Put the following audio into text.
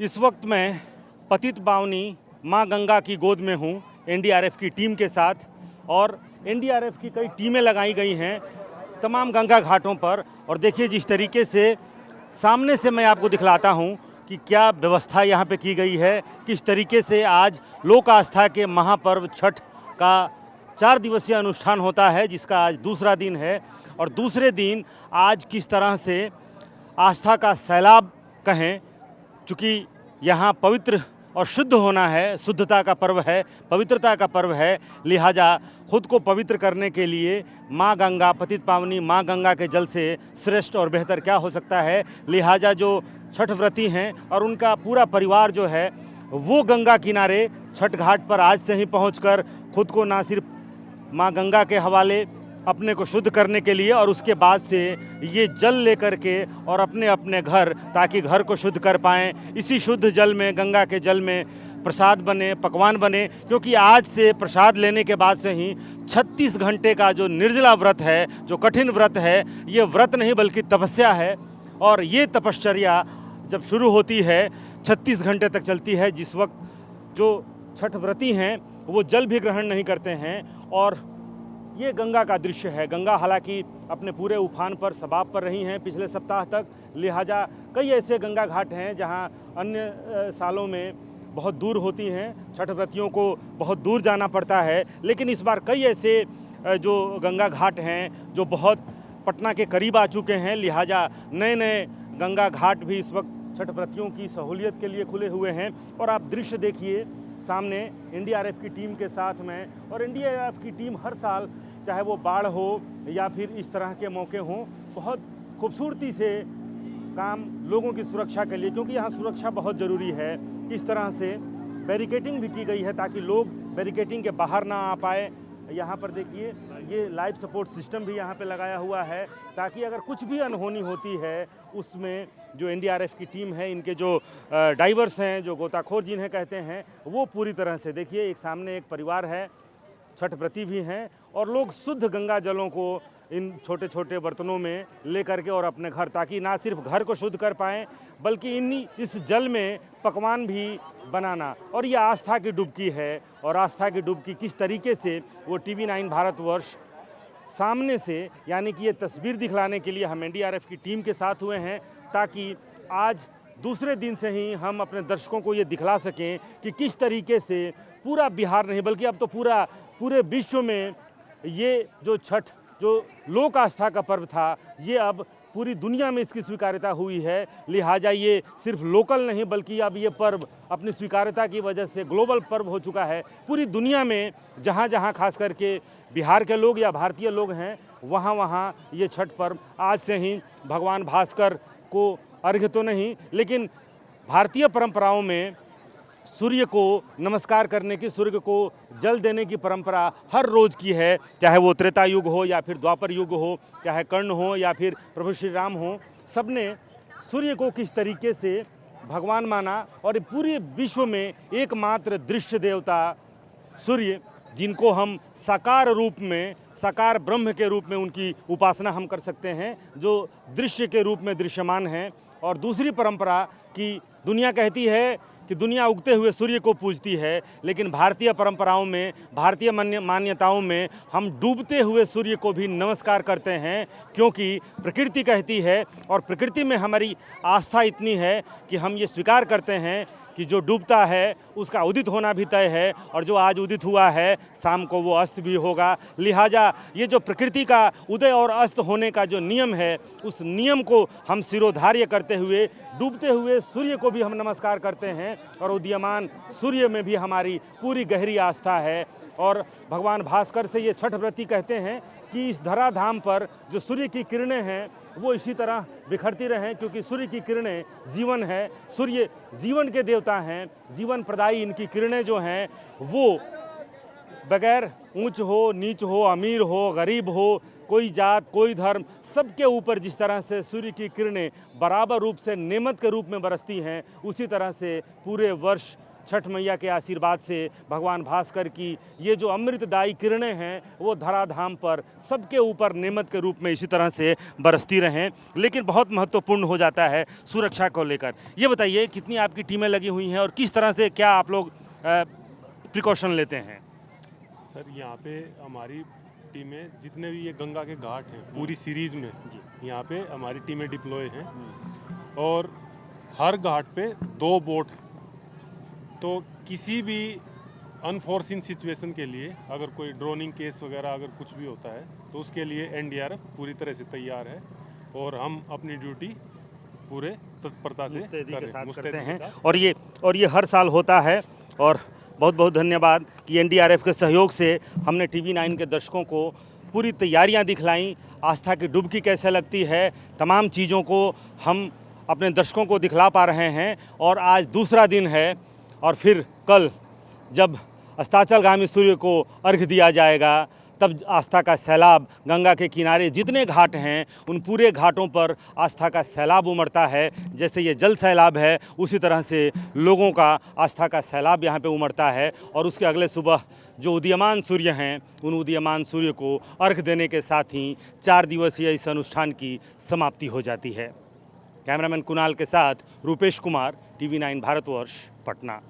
इस वक्त मैं पतित पावनी मां गंगा की गोद में हूं एनडीआरएफ की टीम के साथ। और एनडीआरएफ की कई टीमें लगाई गई हैं तमाम गंगा घाटों पर। और देखिए जिस तरीके से सामने से मैं आपको दिखलाता हूं कि क्या व्यवस्था यहां पे की गई है, किस तरीके से आज लोक आस्था के महापर्व छठ का 4 दिवसीय अनुष्ठान होता है, जिसका आज दूसरा दिन है। और दूसरे दिन आज किस तरह से आस्था का सैलाब कहें, चूँकि यहाँ पवित्र और शुद्ध होना है, शुद्धता का पर्व है, पवित्रता का पर्व है, लिहाजा खुद को पवित्र करने के लिए माँ गंगा, पतित पावनी माँ गंगा के जल से श्रेष्ठ और बेहतर क्या हो सकता है। लिहाजा जो छठ व्रती हैं और उनका पूरा परिवार जो है वो गंगा किनारे छठ घाट पर आज से ही पहुंचकर खुद को ना सिर्फ माँ गंगा के हवाले अपने को शुद्ध करने के लिए और उसके बाद से ये जल लेकर के और अपने अपने घर, ताकि घर को शुद्ध कर पाएँ। इसी शुद्ध जल में, गंगा के जल में प्रसाद बने, पकवान बने, क्योंकि आज से प्रसाद लेने के बाद से ही 36 घंटे का जो निर्जला व्रत है, जो कठिन व्रत है, ये व्रत नहीं बल्कि तपस्या है। और ये तपश्चर्या जब शुरू होती है 36 घंटे तक चलती है, जिस वक्त जो छठ व्रती हैं वो जल भी ग्रहण नहीं करते हैं। और ये गंगा का दृश्य है। गंगा हालांकि अपने पूरे उफान पर, सबाब पर रही हैं पिछले सप्ताह तक, लिहाजा कई ऐसे गंगा घाट हैं जहां अन्य सालों में बहुत दूर होती हैं, छठ व्रतियों को बहुत दूर जाना पड़ता है। लेकिन इस बार कई ऐसे जो गंगा घाट हैं जो बहुत पटना के करीब आ चुके हैं, लिहाजा नए नए गंगा घाट भी इस वक्त छठ व्रतियों की सहूलियत के लिए खुले हुए हैं। और आप दृश्य देखिए सामने एनडीआरएफ की टीम के साथ में। और एनडीआरएफ की टीम हर साल, चाहे वो बाढ़ हो या फिर इस तरह के मौके हों, बहुत खूबसूरती से काम लोगों की सुरक्षा के लिए, क्योंकि यहाँ सुरक्षा बहुत ज़रूरी है, इस तरह से बैरिकेटिंग भी की गई है ताकि लोग बैरिकेटिंग के बाहर ना आ पाए। यहाँ पर देखिए ये लाइफ सपोर्ट सिस्टम भी यहाँ पे लगाया हुआ है ताकि अगर कुछ भी अनहोनी होती है उसमें जो एनडीआरएफ की टीम है, इनके जो डाइवर्स हैं, जो गोताखोर जिन्हें कहते हैं, वो पूरी तरह से, देखिए एक सामने एक परिवार है, छठ व्रती भी हैं, और लोग शुद्ध गंगा जलों को इन छोटे छोटे बर्तनों में ले करके और अपने घर, ताकि ना सिर्फ घर को शुद्ध कर पाएँ बल्कि इस जल में पकवान भी बनाना। और ये आस्था की डुबकी है। और आस्था की डुबकी किस तरीके से वो TV9 भारतवर्ष सामने से, यानी कि ये तस्वीर दिखलाने के लिए हम एनडीआरएफ की टीम के साथ हुए हैं, ताकि आज दूसरे दिन से ही हम अपने दर्शकों को ये दिखला सकें कि किस तरीके से पूरा बिहार नहीं बल्कि अब तो पूरे विश्व में ये जो छठ, जो लोक आस्था का पर्व था, ये अब पूरी दुनिया में इसकी स्वीकार्यता हुई है। लिहाजा ये सिर्फ लोकल नहीं बल्कि अब ये पर्व अपनी स्वीकार्यता की वजह से ग्लोबल पर्व हो चुका है। पूरी दुनिया में जहाँ जहाँ खास करके बिहार के लोग या भारतीय लोग हैं, वहाँ वहाँ ये छठ पर्व आज से ही भगवान भास्कर को अर्घ्य तो नहीं, लेकिन भारतीय परंपराओं में सूर्य को नमस्कार करने की, सूर्य को जल देने की परंपरा हर रोज़ की है, चाहे वो त्रेता युग हो या फिर द्वापर युग हो, चाहे कर्ण हो या फिर प्रभु श्री राम हो, सबने सूर्य को किस तरीके से भगवान माना। और पूरे विश्व में एकमात्र दृश्य देवता सूर्य, जिनको हम साकार रूप में, साकार ब्रह्म के रूप में उनकी उपासना हम कर सकते हैं, जो दृश्य के रूप में दृश्यमान हैं। और दूसरी परंपरा की दुनिया कहती है कि दुनिया उगते हुए सूर्य को पूजती है, लेकिन भारतीय परंपराओं में, भारतीय मान्यताओं में हम डूबते हुए सूर्य को भी नमस्कार करते हैं, क्योंकि प्रकृति कहती है और प्रकृति में हमारी आस्था इतनी है कि हम ये स्वीकार करते हैं कि जो डूबता है उसका उदित होना भी तय है, और जो आज उदित हुआ है शाम को वो अस्त भी होगा। लिहाजा ये जो प्रकृति का उदय और अस्त होने का जो नियम है, उस नियम को हम सिरोधार्य करते हुए डूबते हुए सूर्य को भी हम नमस्कार करते हैं। और उदीयमान सूर्य में भी हमारी पूरी गहरी आस्था है। और भगवान भास्कर से ये छठ व्रती कहते हैं कि इस धराधाम पर जो सूर्य की किरणें हैं वो इसी तरह बिखरती रहें, क्योंकि सूर्य की किरणें जीवन है, सूर्य जीवन के देवता हैं, जीवन प्रदायी इनकी किरणें जो हैं वो बगैर ऊंच हो, नीच हो, अमीर हो, गरीब हो, कोई जात, कोई धर्म, सबके ऊपर जिस तरह से सूर्य की किरणें बराबर रूप से नेमत के रूप में बरसती हैं, उसी तरह से पूरे वर्ष छठ मैया के आशीर्वाद से, भगवान भास्कर की ये जो अमृतदायी किरणें हैं वो धराधाम पर सबके ऊपर नेमत के रूप में इसी तरह से बरसती रहें। लेकिन बहुत महत्वपूर्ण हो जाता है सुरक्षा को लेकर। ये बताइए कितनी आपकी टीमें लगी हुई हैं और किस तरह से क्या आप लोग प्रिकॉशन लेते हैं? सर यहाँ पे हमारी टीमें जितने भी ये गंगा के घाट हैं पूरी सीरीज़ में यहाँ पे हमारी टीमें डिप्लॉय हैं और हर घाट पे 2 बोट। तो किसी भी अनफॉर्सिन सिचुएशन के लिए अगर कोई ड्रोनिंग केस वगैरह अगर कुछ भी होता है तो उसके लिए एनडीआरएफ पूरी तरह से तैयार है और हम अपनी ड्यूटी पूरे तत्परता से करते हैं। और ये हर साल होता है और बहुत बहुत धन्यवाद कि एनडीआरएफ के सहयोग से हमने टीवी 9 के दर्शकों को पूरी तैयारियां दिखलाईं। आस्था की डुबकी कैसे लगती है, तमाम चीज़ों को हम अपने दर्शकों को दिखला पा रहे हैं। और आज दूसरा दिन है और फिर कल जब अस्ताचलगामी सूर्य को अर्घ्य दिया जाएगा तब आस्था का सैलाब गंगा के किनारे जितने घाट हैं उन पूरे घाटों पर आस्था का सैलाब उमड़ता है। जैसे ये जल सैलाब है उसी तरह से लोगों का आस्था का सैलाब यहाँ पे उमड़ता है। और उसके अगले सुबह जो उदीयमान सूर्य हैं उन उदीयमान सूर्य को अर्घ्य देने के साथ ही 4 दिवसीय इस अनुष्ठान की समाप्ति हो जाती है। कैमरामैन कुणाल के साथ रूपेश कुमार, टीवी 9 भारतवर्ष, पटना।